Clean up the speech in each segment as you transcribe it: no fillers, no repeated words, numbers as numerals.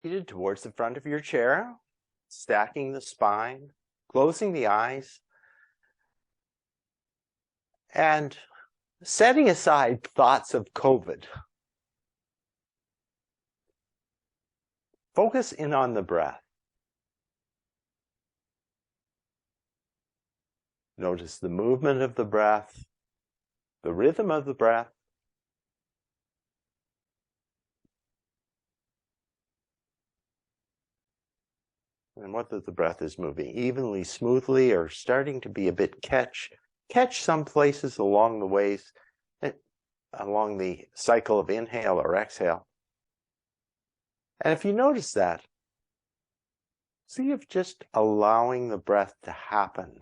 Seated towards the front of your chair, stacking the spine, closing the eyes, and setting aside thoughts of COVID. Focus in on the breath. Notice the movement of the breath, the rhythm of the breath. And whether the breath is moving evenly, smoothly, or starting to be a bit catch some places along the ways, along the cycle of inhale or exhale. And if you notice that, see if just allowing the breath to happen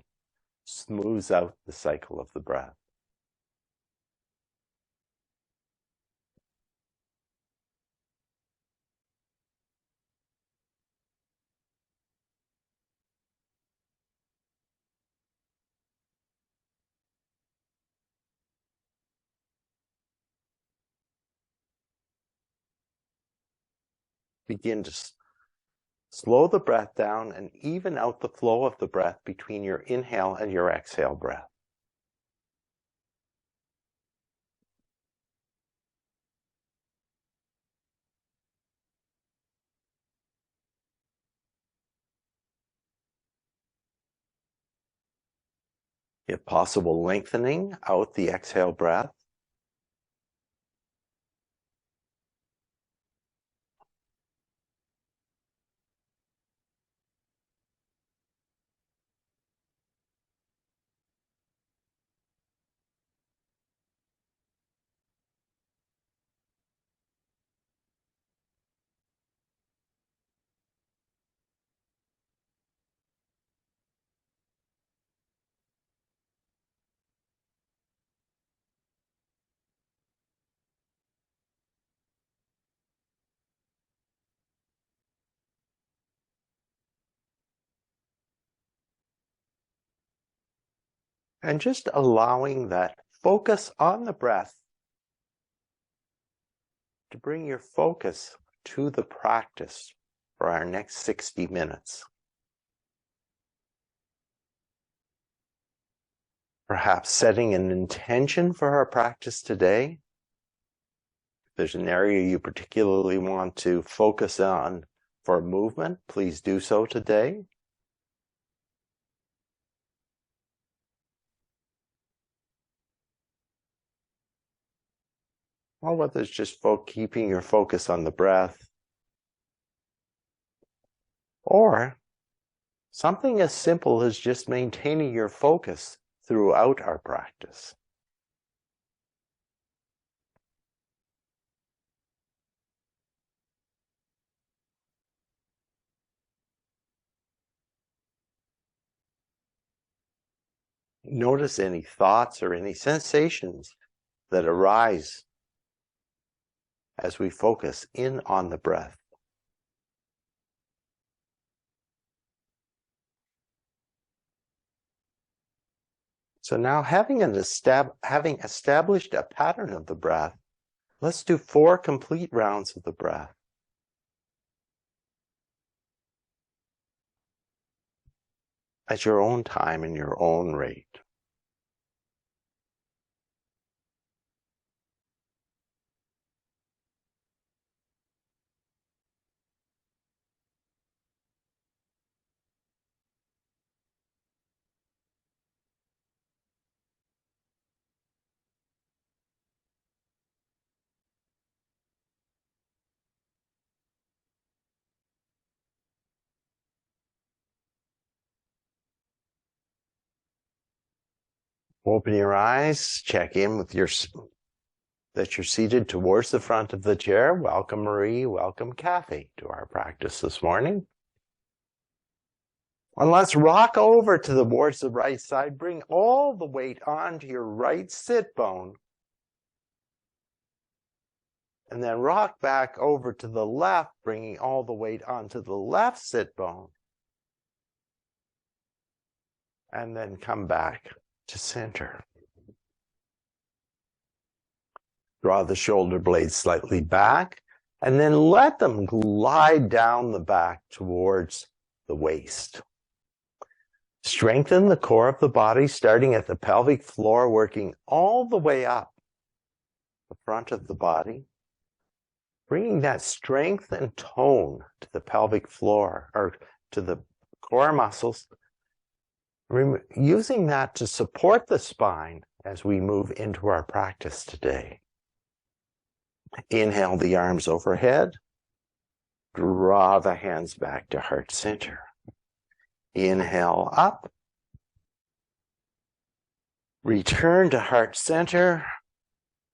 smooths out the cycle of the breath. Begin to slow the breath down and even out the flow of the breath between your inhale and your exhale breath. If possible, lengthening out the exhale breath. And just allowing that focus on the breath to bring your focus to the practice for our next 60 minutes. Perhaps setting an intention for our practice today. If there's an area you particularly want to focus on for movement, please do so today. Or whether it's just keeping your focus on the breath, or something as simple as just maintaining your focus throughout our practice. Notice any thoughts or any sensations that arise as we focus in on the breath. So now having established a pattern of the breath, let's do 4 complete rounds of the breath. At your own time and your own rate. Open your eyes, check in with that you're seated towards the front of the chair. Welcome Marie, welcome Kathy to our practice this morning. And let's rock over towards the right side. Bring all the weight onto your right sit bone. And then rock back over to the left, bringing all the weight onto the left sit bone. And then come back to center. Draw the shoulder blades slightly back. And then let them glide down the back towards the waist. Strengthen the core of the body, starting at the pelvic floor, working all the way up the front of the body, bringing that strength and tone to the pelvic floor or to the core muscles, using that to support the spine as we move into our practice today. Inhale the arms overhead. Draw the hands back to heart center. Inhale up. Return to heart center.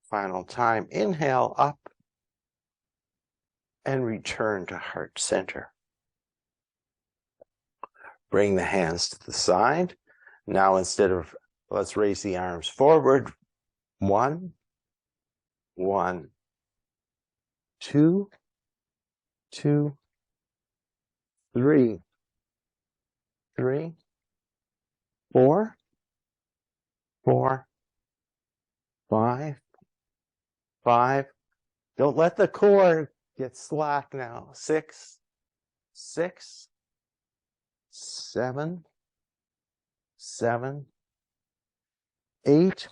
Final time. Inhale up. And return to heart center. Bring the hands to the side. Now let's raise the arms forward. 1, 1, 2, 2, 3, 3, 4, 4, 5, 5. Don't let the core get slack now. 6, 6, 7, 7, 8,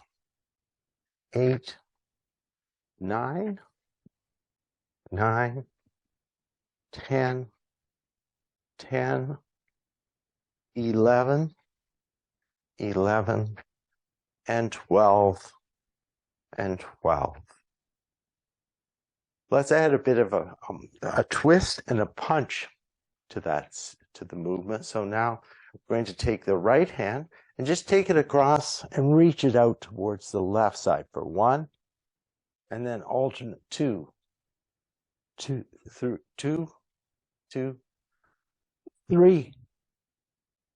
8, 9, 9, 10, 10, 11, 11, and 12, and 12. Let's add a bit of a twist and a punch to the movement. So now we're going to take the right hand and just take it across and reach it out towards the left side for 1, and then alternate 2, 2, 3, 2, 2, 3,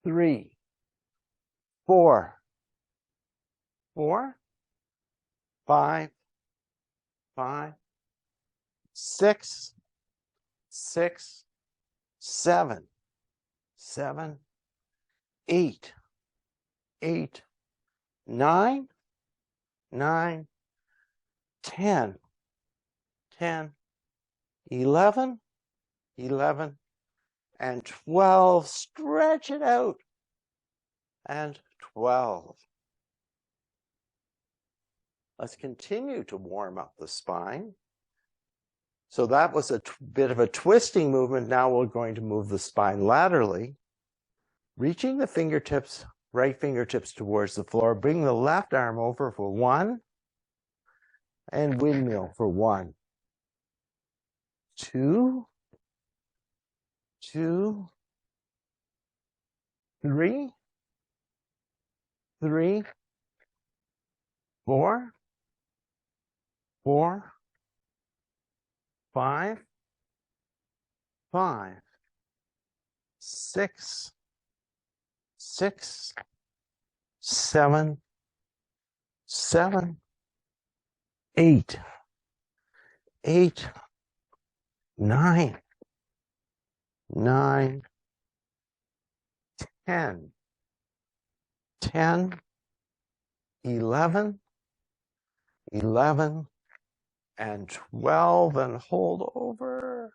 3, 4, 4, 5, 5, 6, 6, 7, 7, 8, 8, 9, 9, 10, 10, 11, 11, and 12. Stretch it out. And 12. Let's continue to warm up the spine. So that was a bit of a twisting movement. Now we're going to move the spine laterally, reaching the fingertips, right fingertips towards the floor. Bring the left arm over for 1, and windmill for 1, 2, 2, 3, 3, 4, 4, 5, 5, 6, 6, 7, 7, 8, 8, 9, 9, 10, 10, 11, 11, and 12, and hold over,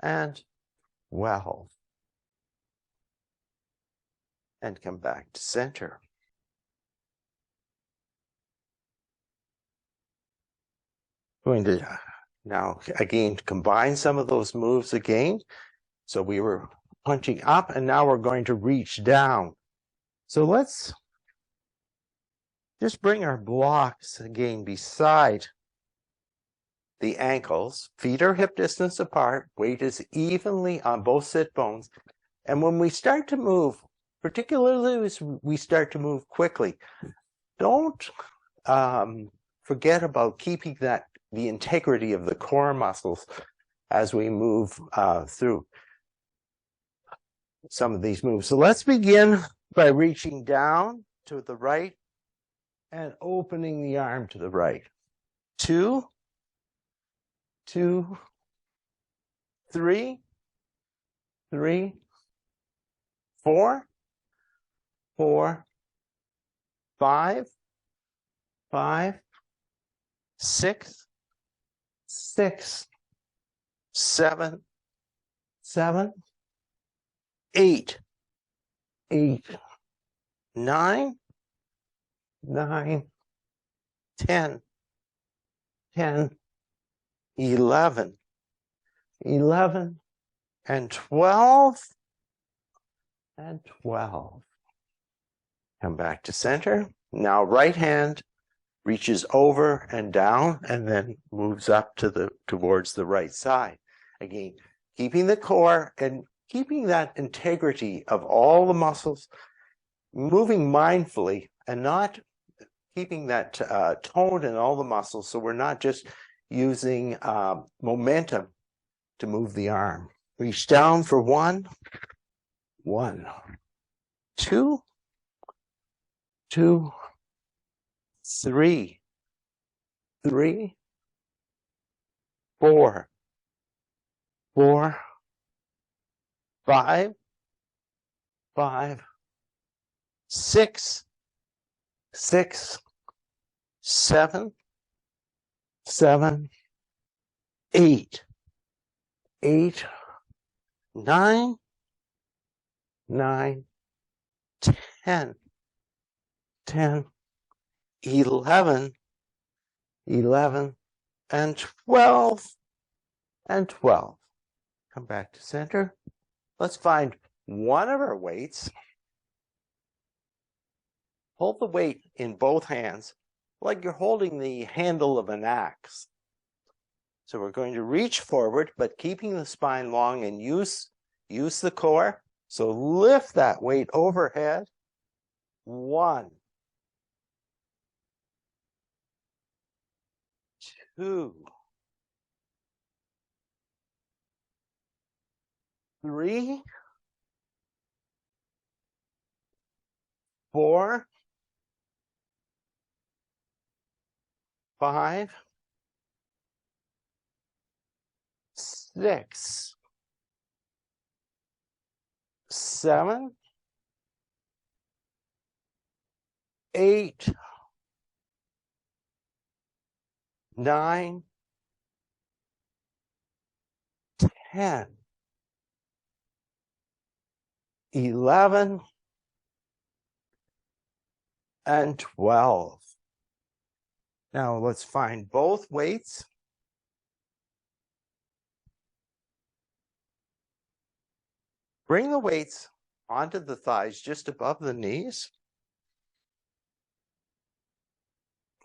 and 12. And come back to center. Going to now again combine some of those moves again. So we were punching up, and now we're going to reach down. So let's just bring our blocks again beside the ankles. Feet are hip distance apart. Weight is evenly on both sit bones. And when we start to move, particularly as we start to move quickly, don't forget about keeping the integrity of the core muscles as we move through some of these moves. So let's begin by reaching down to the right and opening the arm to the right. 2, 2, 3, 3, 4, 4, 5, 5, 6, 6, 7, 7, 8, 8, 9, 9, 10, 10, 11, 11, and 12, and 12. Come back to center. Now right hand reaches over and down and then moves up to towards the right side. Again, keeping the core and keeping that integrity of all the muscles, moving mindfully and not keeping that tone in all the muscles, so we're not just using momentum to move the arm. Reach down for 1, 2, 2, 3, 3, 4, 4, 5, 5, 6, 6, 7, 7, 8, 8, 9, 9, 10, 10, 11, 11, and 12, and 12. Come back to center. Let's find one of our weights. Hold the weight in both hands like you're holding the handle of an axe. So we're going to reach forward, but keeping the spine long and use the core. So lift that weight overhead. 1, 2, 3, 4, 5, 6, 7, 8, 9, 10, 11, and 12. Now let's find both weights. Bring the weights onto the thighs just above the knees.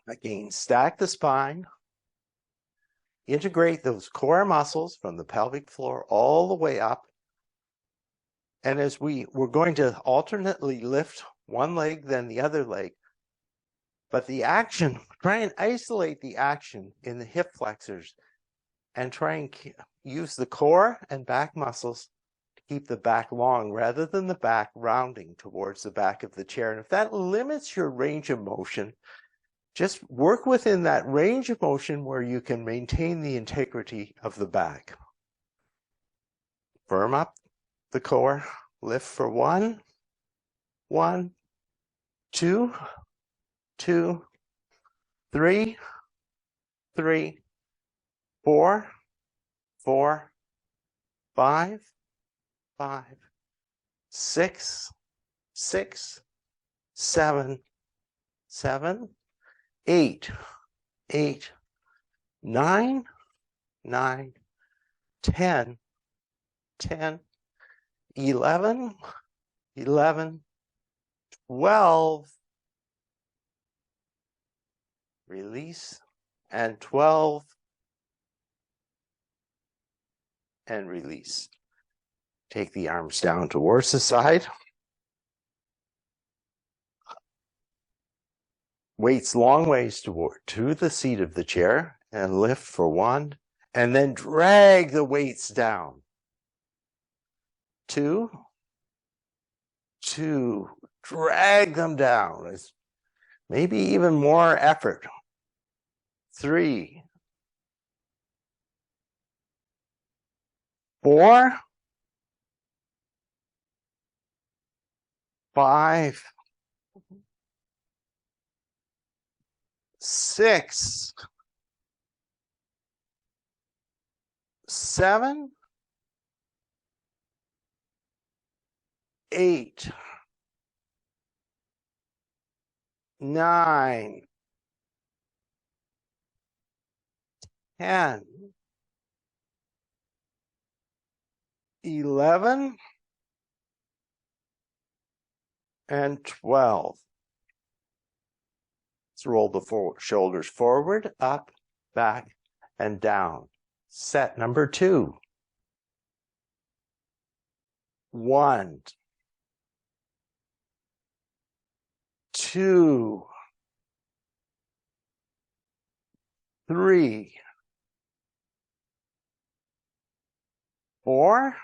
Again, stack the spine. Integrate those core muscles from the pelvic floor all the way up. And as we're going to alternately lift one leg, then the other leg. But the action, try and isolate the action in the hip flexors and try and use the core and back muscles to keep the back long rather than the back rounding towards the back of the chair. And if that limits your range of motion, just work within that range of motion where you can maintain the integrity of the back. Firm up the core, lift for 1, 1, 2, 2, 3, 3, 4, 4, 5, 5, 6, 6, 7, 7, 8, 8, 9, 9, 10, 10, 11, 11, 12, release, and 12, and release. Take the arms down towards the side. Weights long ways to the seat of the chair and lift for 1, and then drag the weights down. 2, 2, drag them down. It's maybe even more effort. 3, 4, 5, 6, 7, 8, 9, 10, 11, and 12. Let's roll the shoulders forward, up, back, and down. Set number 2. 1, 2, 3, 4,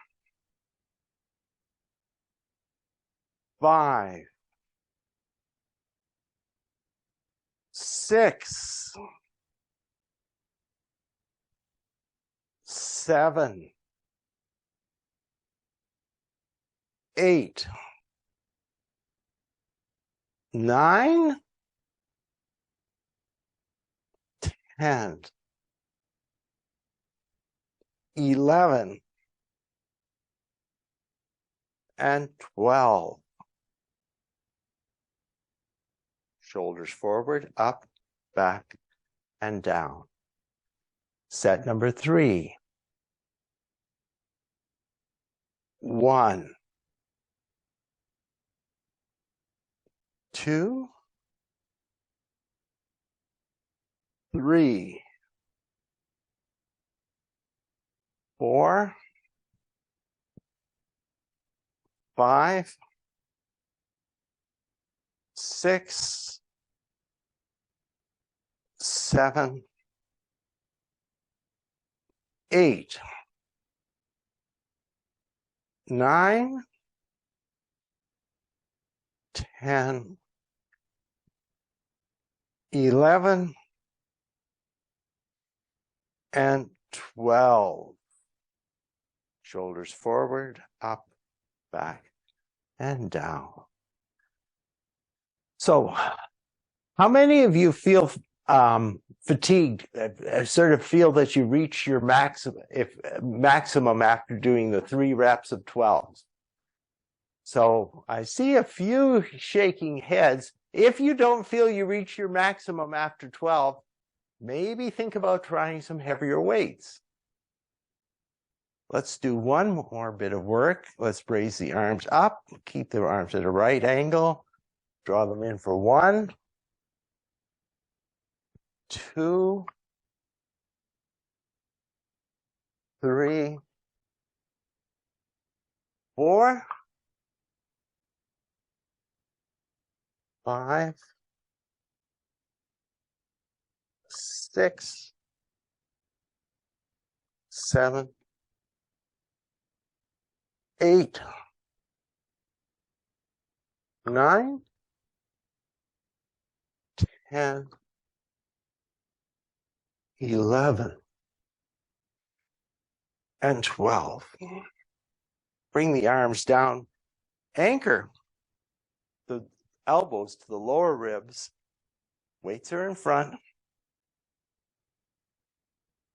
5, 6, 7, 8, 9, 10, 11, and 12. Shoulders forward, up, back, and down. Set number 3. 1, 2, 3, 4, 5, 6, 7, 8, 9, 10, 11, and 12. Shoulders forward, up, back, and down. So, how many of you feel fatigued, sort of feel that you reach your maximum after doing the 3 reps of 12? So I see a few shaking heads. If you don't feel you reach your maximum after 12, maybe think about trying some heavier weights. Let's do one more bit of work. Let's raise the arms up, keep the arms at a right angle, draw them in for 1, 2, 3, 4, 5, 6, 7, 8, 9, 10, 11, and 12. Bring the arms down. Anchor the elbows to the lower ribs. Weights are in front.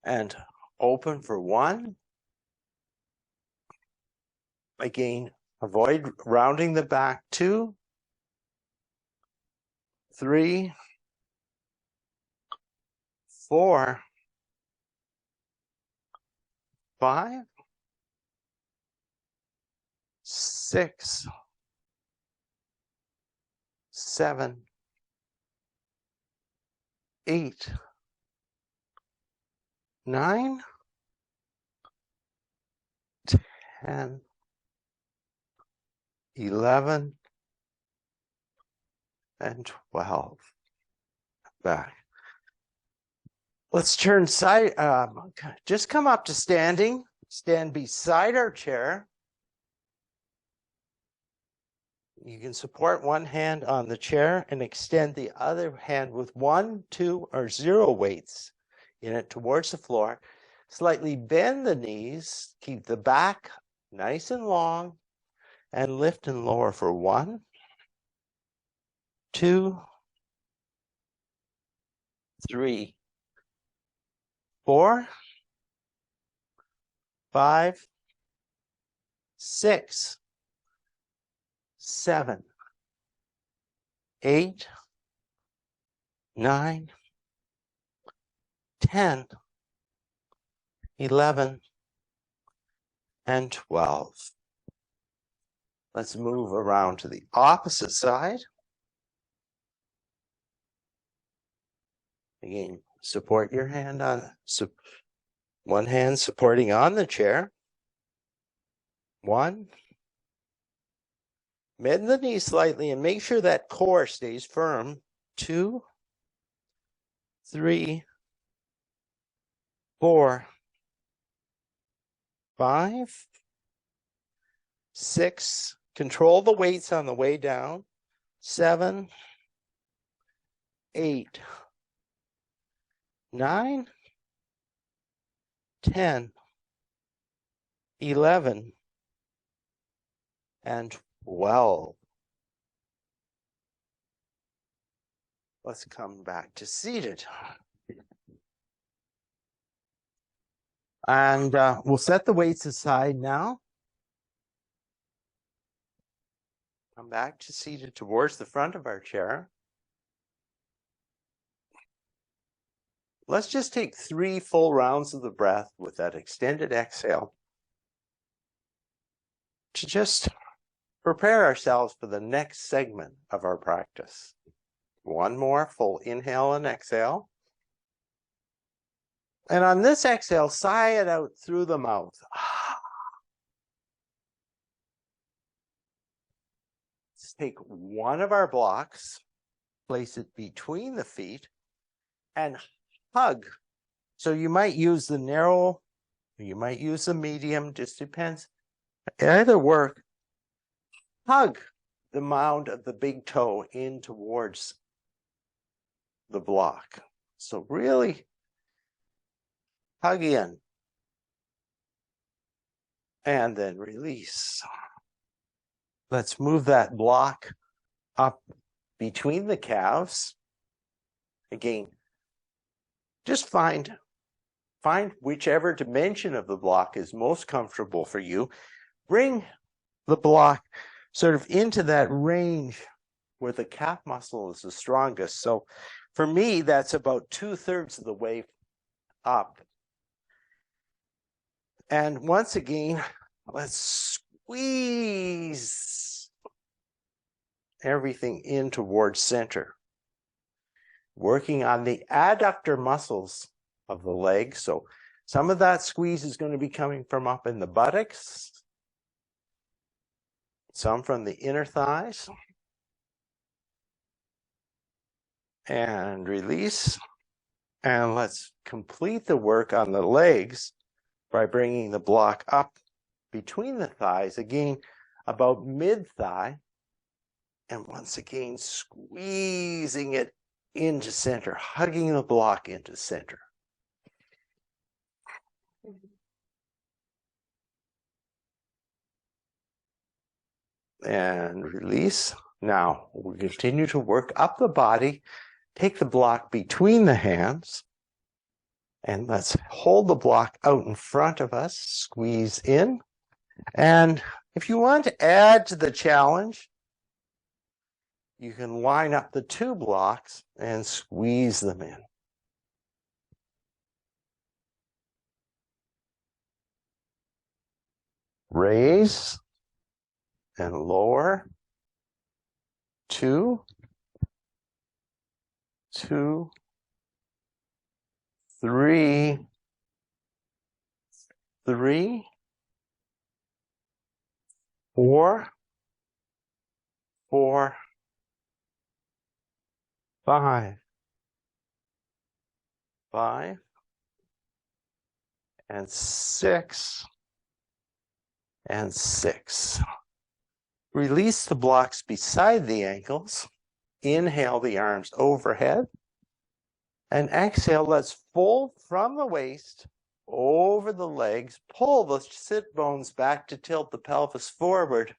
And open for 1. Again, avoid rounding the back. 2, 3, 4, 5, 6, 7, 8, 9, 10, 11, and 12. Back. Let's turn side, just come up to standing. Stand beside our chair. You can support one hand on the chair and extend the other hand with 1, 2, or 0 weights in it towards the floor. Slightly bend the knees, keep the back nice and long, and lift and lower for 1, 2, 3, 4, 5, 6, 7, 8, 9, 10, 11, and 12. Let's move around to the opposite side. Again, support your hand on, one hand supporting on the chair. 1. Bend the knee slightly and make sure that core stays firm. 2, 3, 4, 5, 6. Control the weights on the way down. 7, 8, 9, 10, 11, and 12. Let's come back to seated. And we'll set the weights aside now. Come back to seated towards the front of our chair. Let's just take 3 full rounds of the breath with that extended exhale to just prepare ourselves for the next segment of our practice. 1 more full inhale and exhale. And on this exhale, sigh it out through the mouth. Let's take one of our blocks, place it between the feet, and hug. So you might use the narrow, or you might use the medium, just depends. Either work. Hug the mound of the big toe in towards the block. So really hug in and then release. Let's move that block up between the calves. Again, just find whichever dimension of the block is most comfortable for you. Bring the block sort of into that range where the calf muscle is the strongest. So for me, that's about 2/3 of the way up. And once again, let's squeeze everything in towards center. Working on the adductor muscles of the leg. So some of that squeeze is going to be coming from up in the buttocks, some from the inner thighs. And release. And let's complete the work on the legs by bringing the block up between the thighs, again, about mid-thigh. And once again, squeezing it into center, hugging the block into center. And release. Now, we continue to work up the body. Take the block between the hands. And let's hold the block out in front of us. Squeeze in. And if you want to add to the challenge, you can line up the 2 blocks and squeeze them in. Raise and lower. 2, 2, 3, 3, 4, 4, 5, 5, and 6, and 6. Release the blocks beside the ankles. Inhale the arms overhead. And exhale, let's fold from the waist over the legs. Pull the sit bones back to tilt the pelvis forward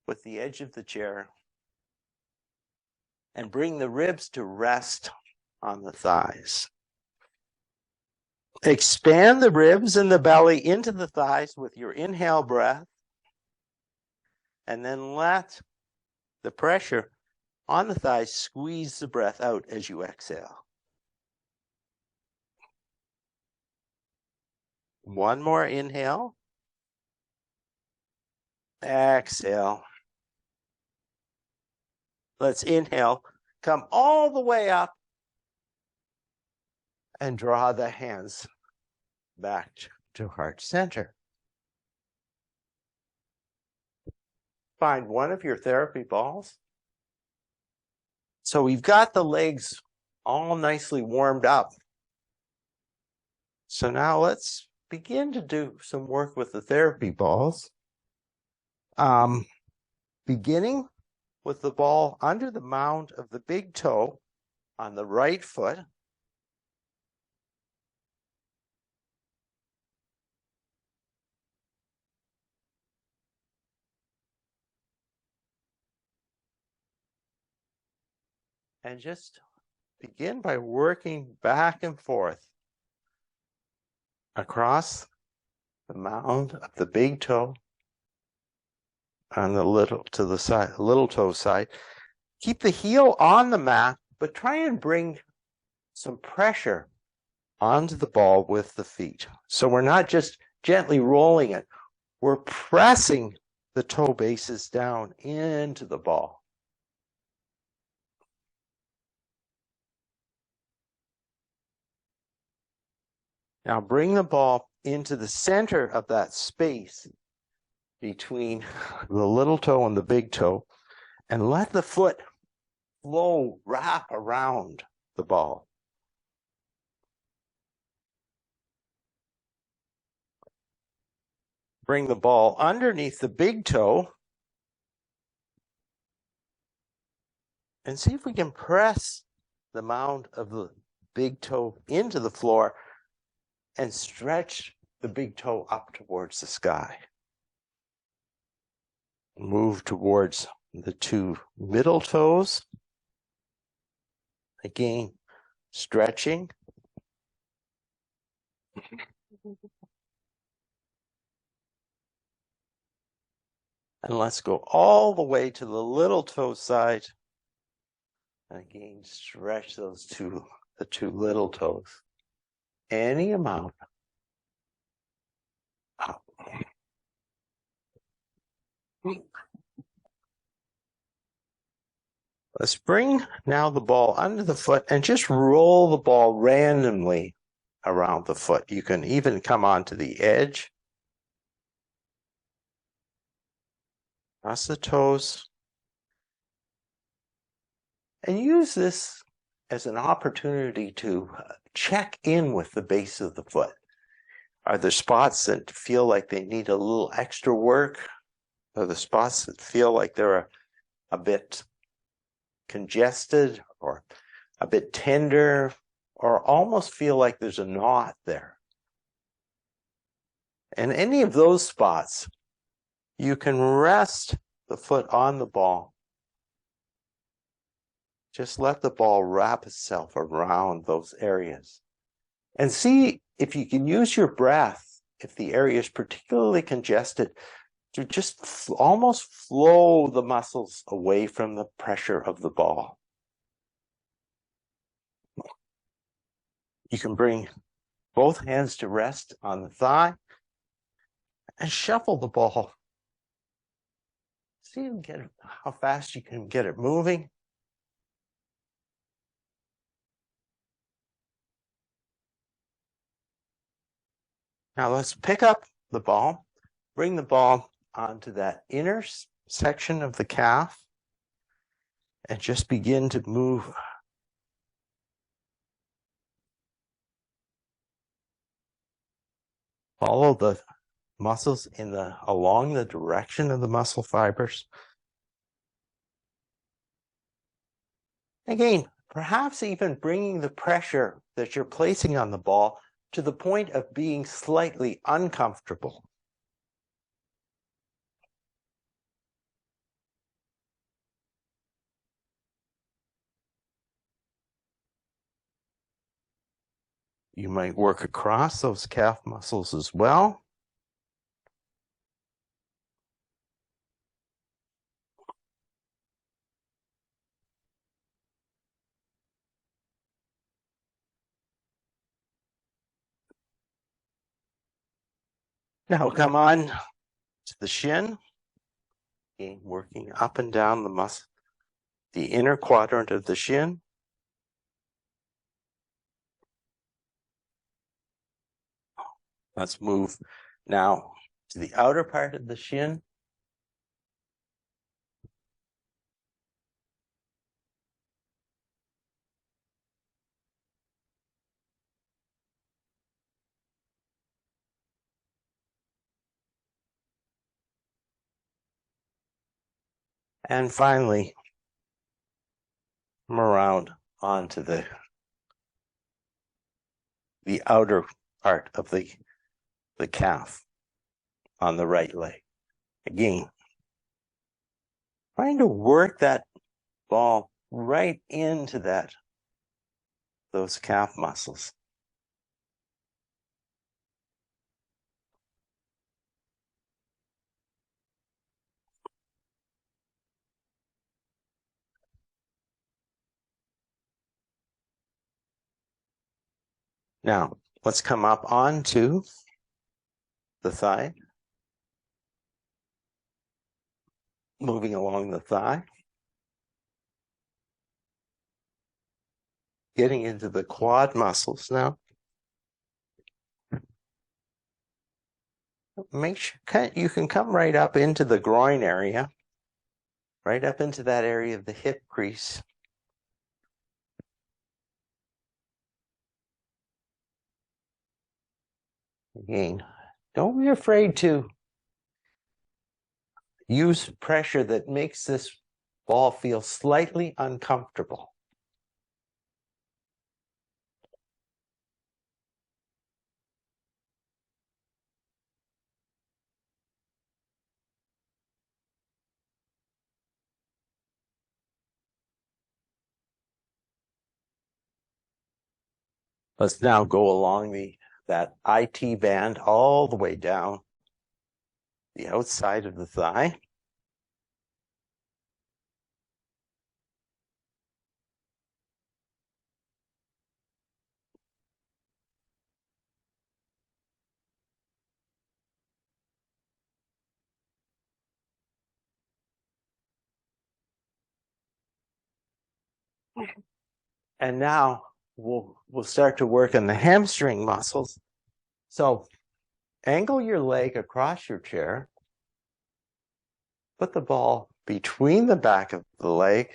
with the edge of the chair. And bring the ribs to rest on the thighs. Expand the ribs and the belly into the thighs with your inhale breath, and then let the pressure on the thighs squeeze the breath out as you exhale. One more inhale. Exhale. Let's inhale. Come all the way up and draw the hands back to heart center. Find one of your therapy balls. So we've got the legs all nicely warmed up. So now let's begin to do some work with the therapy balls. Beginning with the ball under the mound of the big toe on the right foot. And just begin by working back and forth across the mound of the big toe on the little toe side. Keep the heel on the mat, but try and bring some pressure onto the ball with the feet. So we're not just gently rolling it, we're pressing the toe bases down into the ball. Now bring the ball into the center of that space between the little toe and the big toe, and let the foot flow, wrap around the ball. Bring the ball underneath the big toe and see if we can press the mound of the big toe into the floor and stretch the big toe up towards the sky. Move towards the two middle toes. Again, stretching. And let's go all the way to the little toe side. Again, stretch the two little toes. Any amount. Up. Let's bring now the ball under the foot and just roll the ball randomly around the foot. You can even come onto the edge. Cross the toes. And use this as an opportunity to check in with the base of the foot. Are there spots that feel like they need a little extra work? Are there spots that feel like they're a bit congested or a bit tender, or almost feel like there's a knot there? And any of those spots, you can rest the foot on the ball. Just let the ball wrap itself around those areas. And see if you can use your breath, if the area is particularly congested, to just almost flow the muscles away from the pressure of the ball. You can bring both hands to rest on the thigh and shuffle the ball. See how fast you can get it moving. Now let's pick up the ball, bring the ball onto that inner section of the calf, and just begin to move. Follow the muscles along the direction of the muscle fibers. Again, perhaps even bringing the pressure that you're placing on the ball to the point of being slightly uncomfortable. You might work across those calf muscles as well. Now come on to the shin. Again, working up and down the muscle, the inner quadrant of the shin. Let's move now to the outer part of the shin. And finally, come around onto the outer part of the calf on the right leg. Again, trying to work that ball right into those calf muscles. Now, let's come up onto the thigh. Moving along the thigh. Getting into the quad muscles now. Make sure you can come right up into the groin area, right up into that area of the hip crease. Again, don't be afraid to use pressure that makes this ball feel slightly uncomfortable. Let's now go along that IT band all the way down the outside of the thigh. And now we'll start to work on the hamstring muscles. So angle your leg across your chair. Put the ball between the back of the leg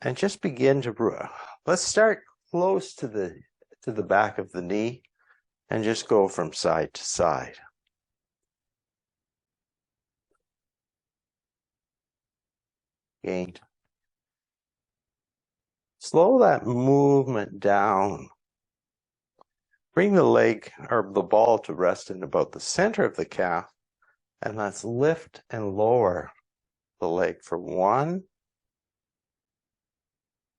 and just begin to let's start close to the back of the knee and just go from side to side. Again, slow that movement down. Bring the leg or the ball to rest in about the center of the calf, and let's lift and lower the leg for 1,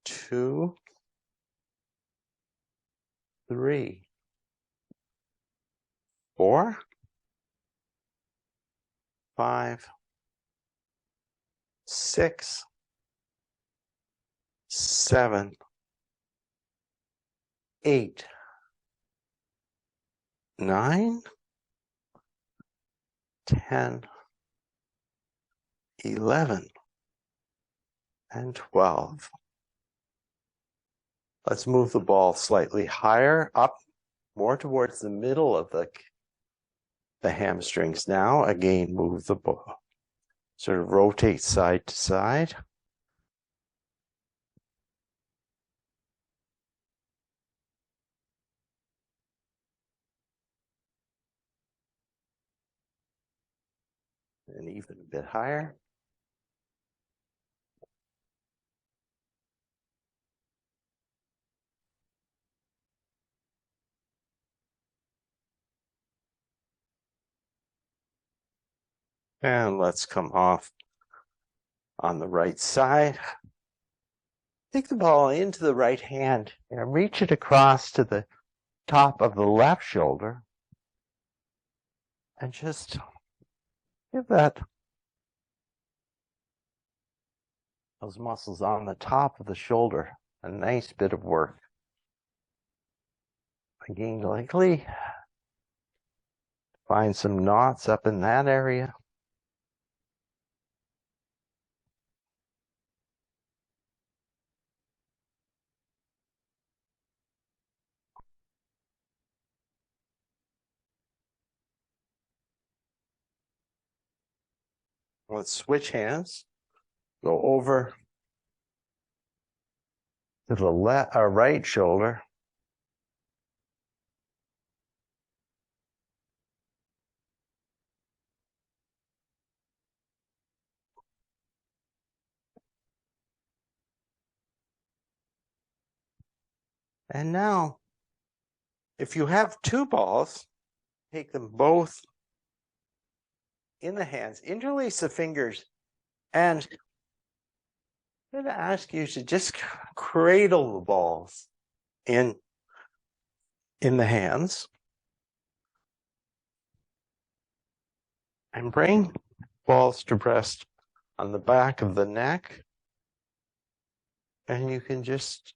2, 3, 4, 5, 6, 7, 8, 9, 10, 11, and 12. Let's move the ball slightly higher up, more towards the middle of the hamstrings now. Again, move the ball. Sort of rotate side to side. And even a bit higher. And let's come off on the right side. Take the ball into the right hand and reach it across to the top of the left shoulder and just give those muscles on the top of the shoulder a nice bit of work. Again, likely find some knots up in that area. Let's switch hands. Go over to the right shoulder. And now, if you have two balls, take them both in the hands, interlace the fingers, and I'm going to ask you to just cradle the balls in the hands and bring balls to rest on the back of the neck. And you can just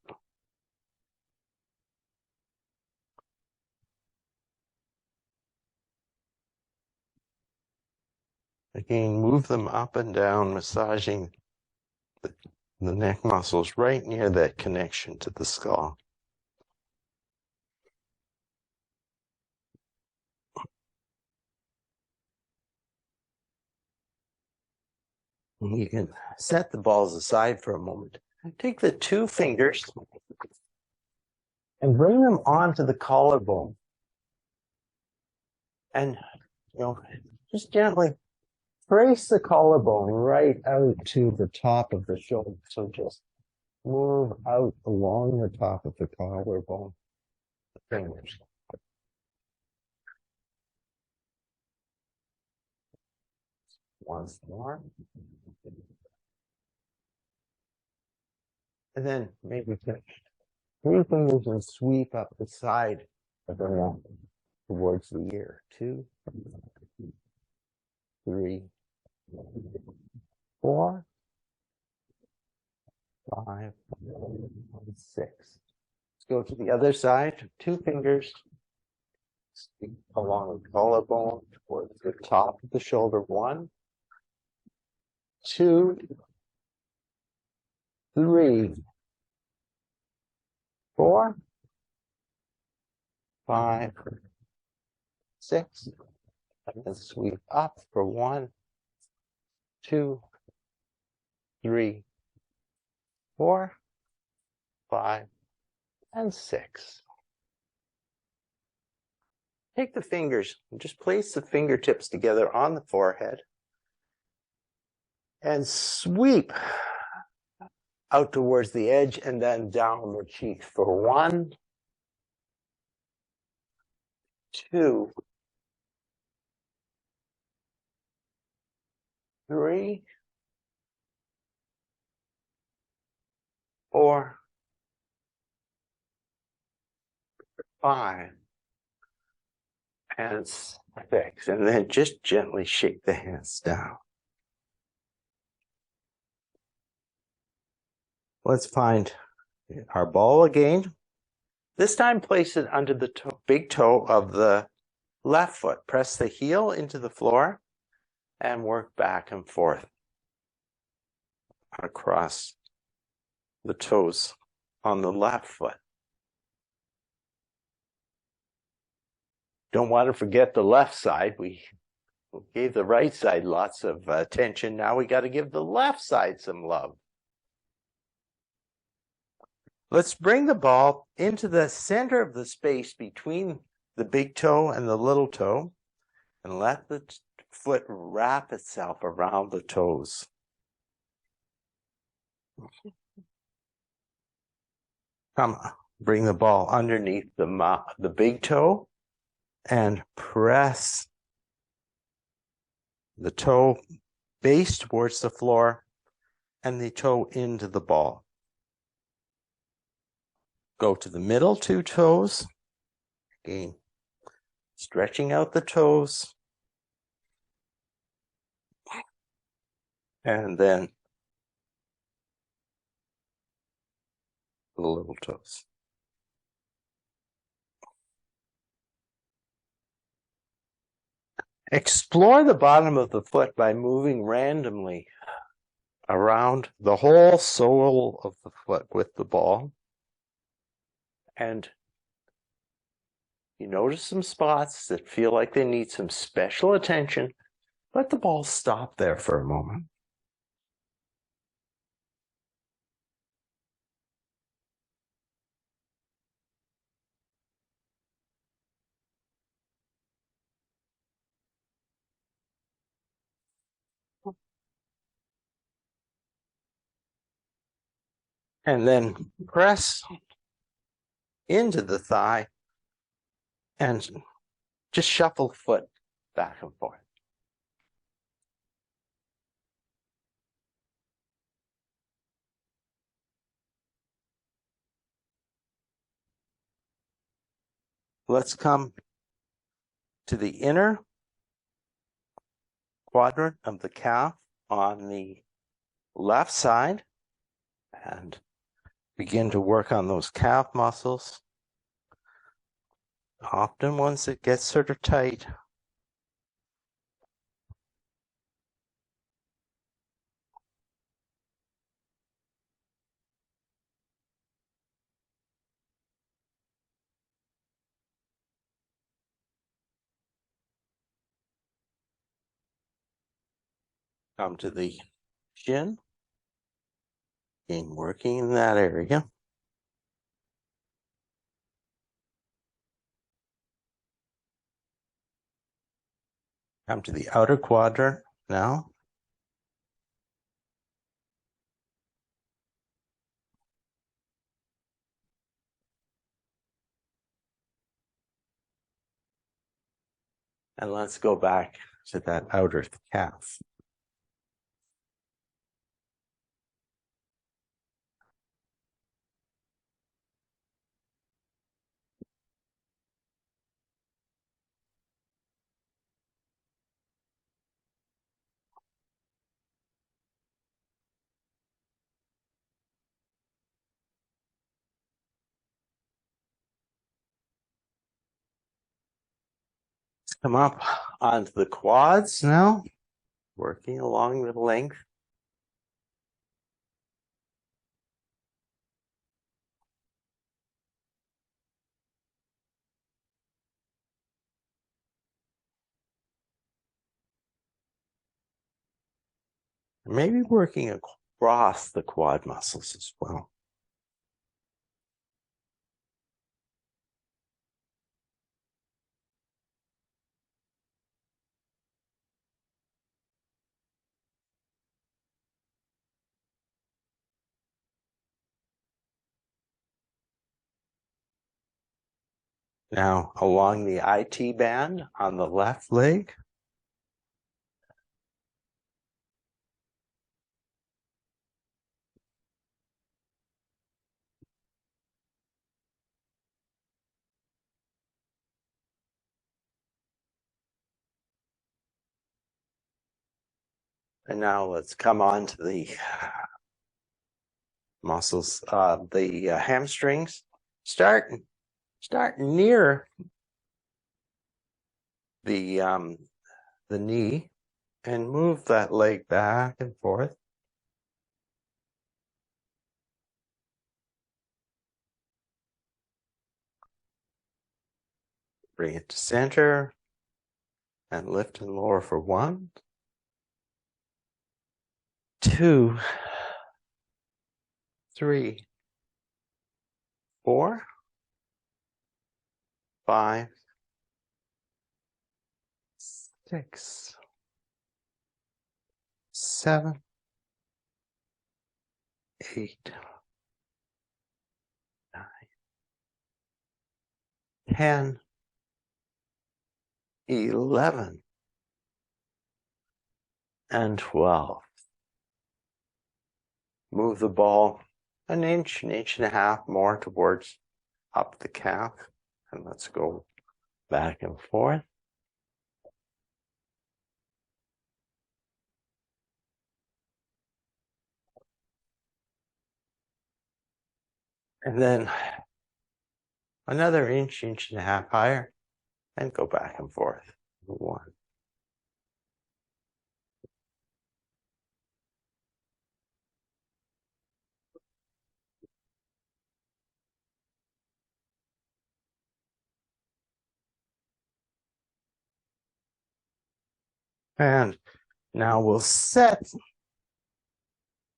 again move them up and down, massaging the neck muscles right near that connection to the skull. You can set the balls aside for a moment. Take the two fingers and bring them onto the collarbone. And, just gently trace the collarbone right out to the top of the shoulder. So just move out along the top of the collarbone. The fingers. Once more. And then maybe finish. Three fingers and sweep up the side of the neck towards the ear. 2, 3, 4, 5, 6. Let's go to the other side. 2 fingers along the collarbone towards the top of the shoulder. 1, 2, 3, 4, 5, 6. And sweep up for 1, 2, 3, 4, 5, and 6. Take the fingers and just place the fingertips together on the forehead and sweep out towards the edge and then down the cheeks for 1, 2, 3, 4, 5, and 6. And then just gently shake the hands down. Let's find our ball again. This time place it under the big toe of the left foot. Press the heel into the floor and work back and forth across the toes on the left foot. Don't want to forget the left side. We gave the right side lots of attention. Now we got to give the left side some love. Let's bring the ball into the center of the space between the big toe and the little toe and let the foot wrap itself around the toes. Come on, bring the ball underneath the big toe and press the toe base towards the floor and the toe into the ball. Go to the middle two toes. Again, stretching out the toes. And then the little toes. Explore the bottom of the foot by moving randomly around the whole sole of the foot with the ball. And you notice some spots that feel like they need some special attention. Let the ball stop there for a moment. And then press into the thigh and just shuffle the foot back and forth. Let's come to the inner quadrant of the calf on the left side and begin to work on those calf muscles. Often once it gets sort of tight, come to the shin, and working in that area. Come to the outer quadrant now. And let's go back to that outer calf. Let's come up onto the quads now, working along the length. Maybe working across the quad muscles as well. Now along the IT band on the left leg. And now let's come on to the muscles, the hamstrings. Start near the knee and move that leg back and forth. Bring it to center and lift and lower for 1, 2, 3, 4, 5, 6, 7, 8, 9, 10, 11, and 12. Move the ball an inch and a half more towards up the calf, and let's go back and forth. And then another inch, inch and a half higher, and go back and forth. 1. And now we'll set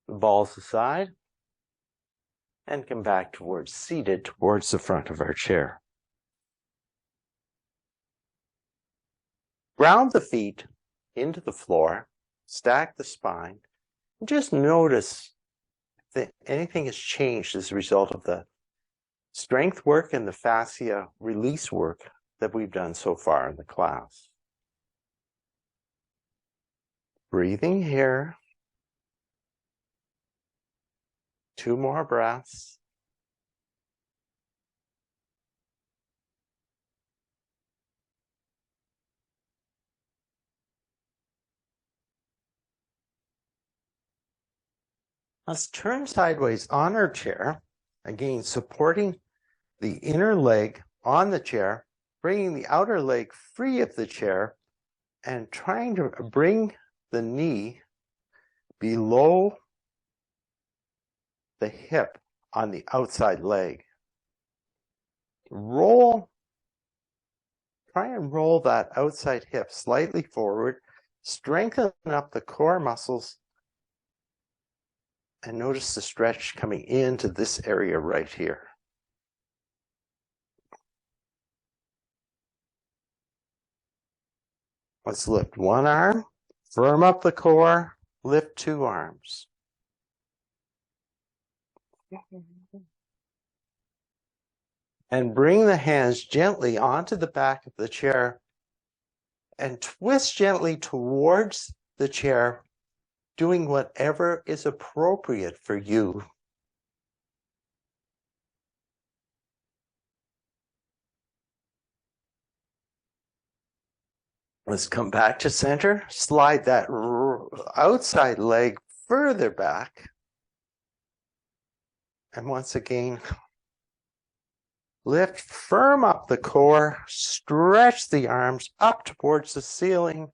the balls aside and come back towards seated towards the front of our chair. Ground the feet into the floor, stack the spine, and just notice that anything has changed as a result of the strength work and the fascia release work that we've done so far in the class. Breathing here. 2 more breaths. Let's turn sideways on our chair, again supporting the inner leg on the chair, bringing the outer leg free of the chair, and trying to bring the knee below the hip on the outside leg. Try and roll that outside hip slightly forward, strengthen up the core muscles, and notice the stretch coming into this area right here. Let's lift 1 arm, firm up the core, lift 2 arms. And bring the hands gently onto the back of the chair and twist gently towards the chair, doing whatever is appropriate for you. Let's come back to center. Slide that outside leg further back. And once again, lift, firm up the core, stretch the arms up towards the ceiling.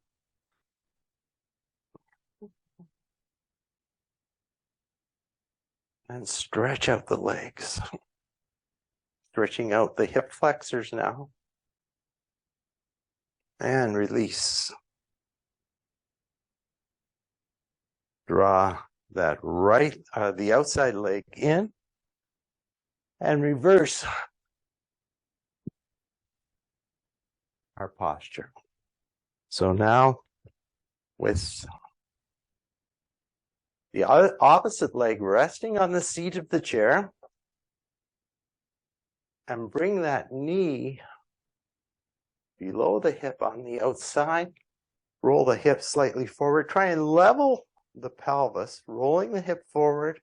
And stretch out the legs. Stretching out the hip flexors now. And release. Draw that the outside leg in. And reverse our posture. So now, with the opposite leg resting on the seat of the chair, and bring that knee below the hip on the outside. Roll the hip slightly forward. Try and level the pelvis, rolling the hip forward.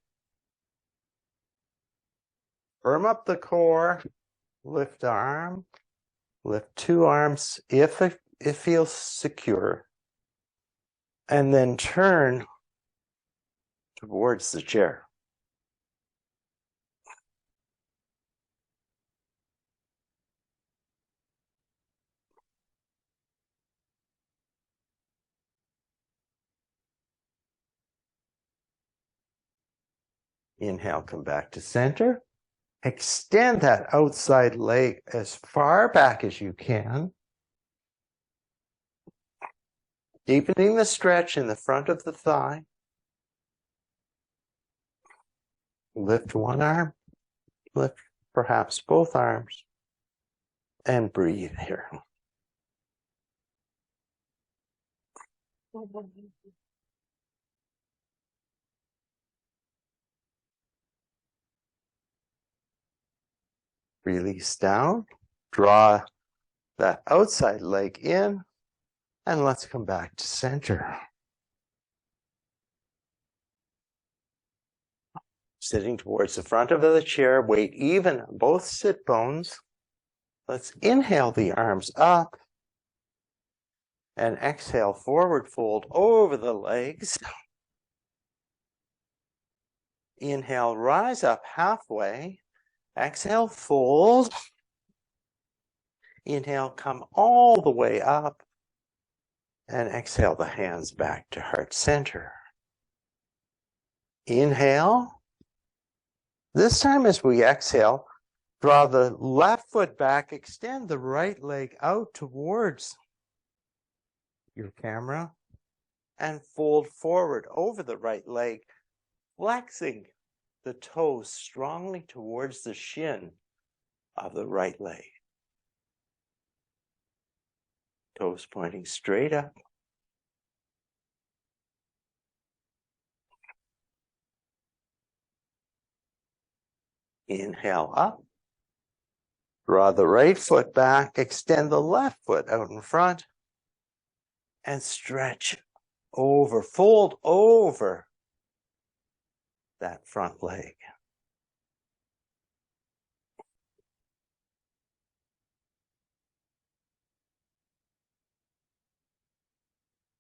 Firm up the core. Lift arm. Lift 2 arms if it feels secure. And then turn towards the chair. Inhale, come back to center. Extend that outside leg as far back as you can. Deepening the stretch in the front of the thigh. Lift 1 arm. Lift perhaps both arms. And breathe here. Release down. Draw that outside leg in. And let's come back to center. sitting towards the front of the chair, weight even on both sit bones. Let's inhale the arms up and exhale, forward fold over the legs. Inhale, rise up halfway. Exhale, fold. Inhale, come all the way up. And exhale the hands back to heart center. Inhale. This time as we exhale, draw the left foot back, extend the right leg out towards your camera, and fold forward over the right leg, flexing the toes strongly towards the shin of the right leg. Toes pointing straight up. Inhale up. Draw the right foot back, extend the left foot out in front, and stretch over, fold over that front leg.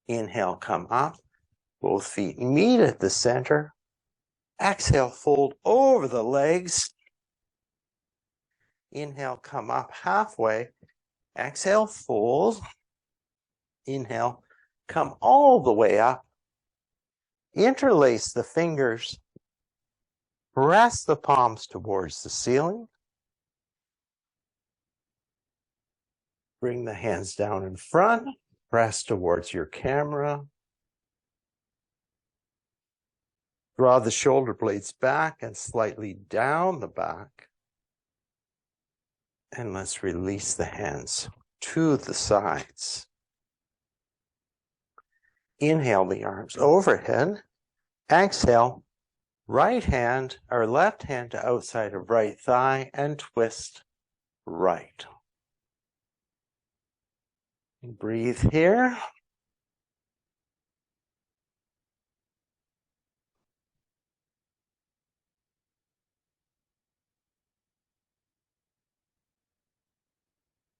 Inhale, come up. Both feet meet at the center. Exhale, fold over the legs. Inhale, come up halfway. Exhale, fold. Inhale, come all the way up. Interlace the fingers. Press the palms towards the ceiling. Bring the hands down in front. Press towards your camera. Draw the shoulder blades back and slightly down the back. And let's release the hands to the sides. Inhale the arms overhead. Exhale, right hand or left hand to outside of right thigh and twist right. Breathe here.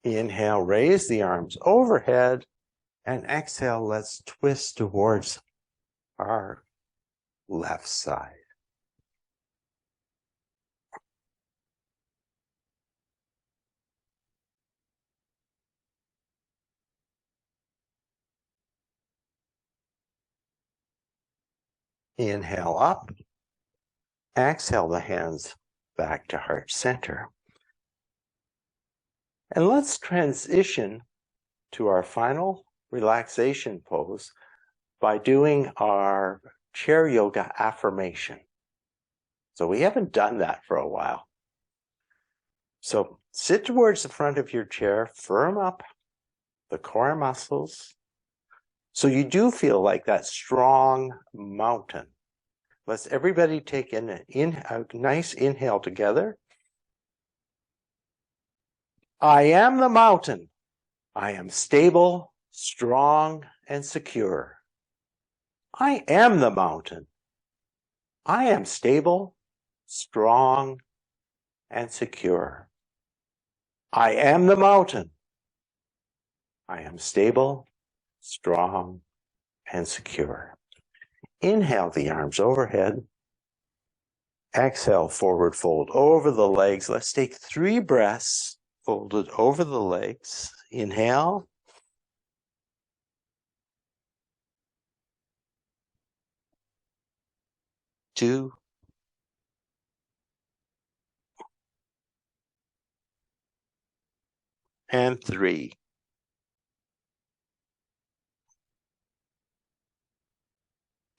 Inhale, raise the arms overhead, and exhale, let's twist towards our left side. Inhale up. Exhale the hands back to heart center. And let's transition to our final relaxation pose by doing our chair yoga affirmation. So we haven't done that for a while. So sit towards the front of your chair, firm up the core muscles. So you do feel like that strong mountain. Let's everybody take in a nice inhale together. I am the mountain. I am stable, strong, and secure. I am the mountain. I am stable, strong, and secure. I am the mountain. I am stable, strong, and secure. Inhale the arms overhead. Exhale, forward fold over the legs. Let's take 3 breaths folded over the legs. Inhale. 2. And 3.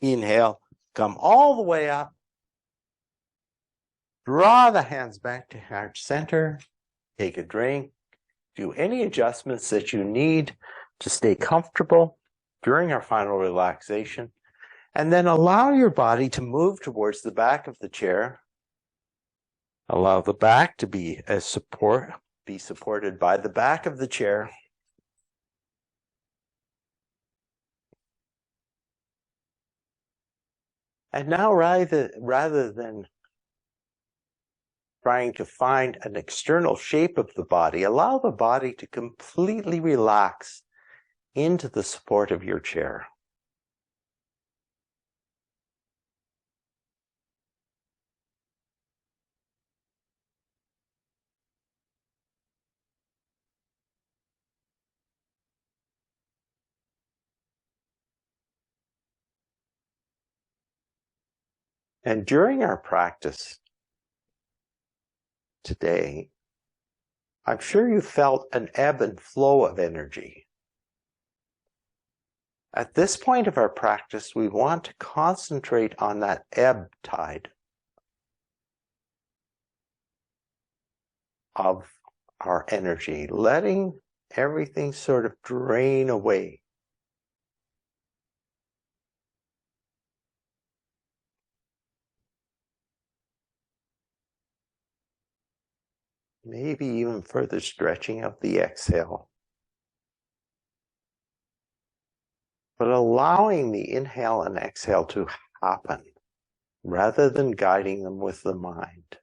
Inhale, come all the way up. Draw the hands back to heart center. Take a drink. Do any adjustments that you need to stay comfortable during our final relaxation. And then allow your body to move towards the back of the chair. Allow the back to be supported by the back of the chair. And now rather than trying to find an external shape of the body, allow the body to completely relax into the support of your chair. And during our practice today, I'm sure you felt an ebb and flow of energy. At this point of our practice, we want to concentrate on that ebb tide of our energy, letting everything sort of drain away. Maybe even further stretching of the exhale. But allowing the inhale and exhale to happen rather than guiding them with the mind.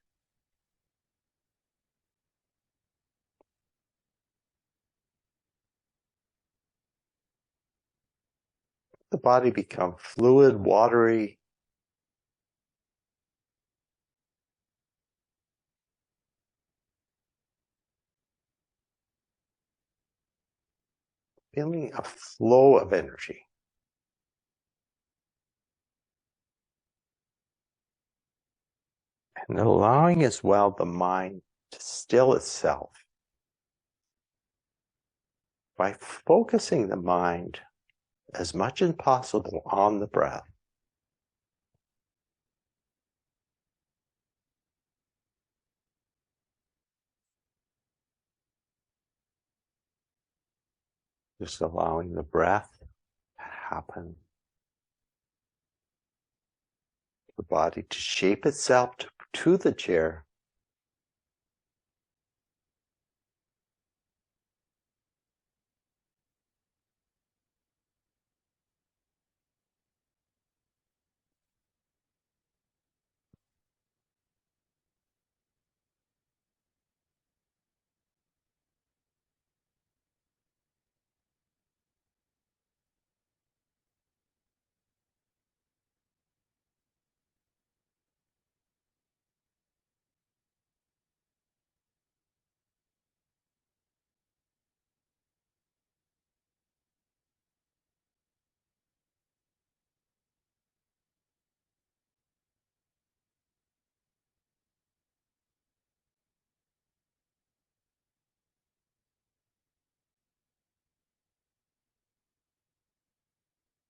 The body become fluid, watery, feeling a flow of energy. And allowing as well the mind to still itself by focusing the mind as much as possible on the breath. Just allowing the breath to happen. The body to shape itself to the chair.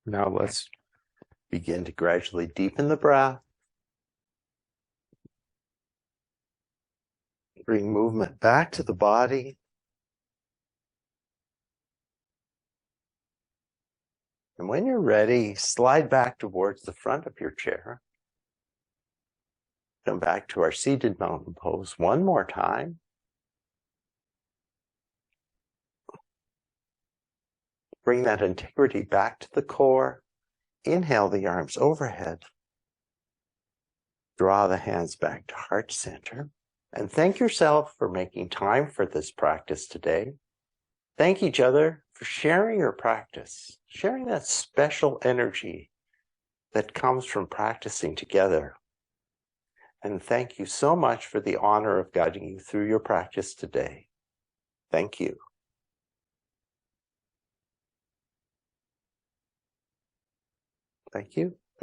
Now let's begin to gradually deepen the breath. Bring movement back to the body. And when you're ready, slide back towards the front of your chair. Come back to our seated mountain pose one more time. Bring that integrity back to the core. Inhale the arms overhead. Draw the hands back to heart center. And thank yourself for making time for this practice today. Thank each other for sharing your practice, sharing that special energy that comes from practicing together. And thank you so much for the honor of guiding you through your practice today. Thank you. Thank you.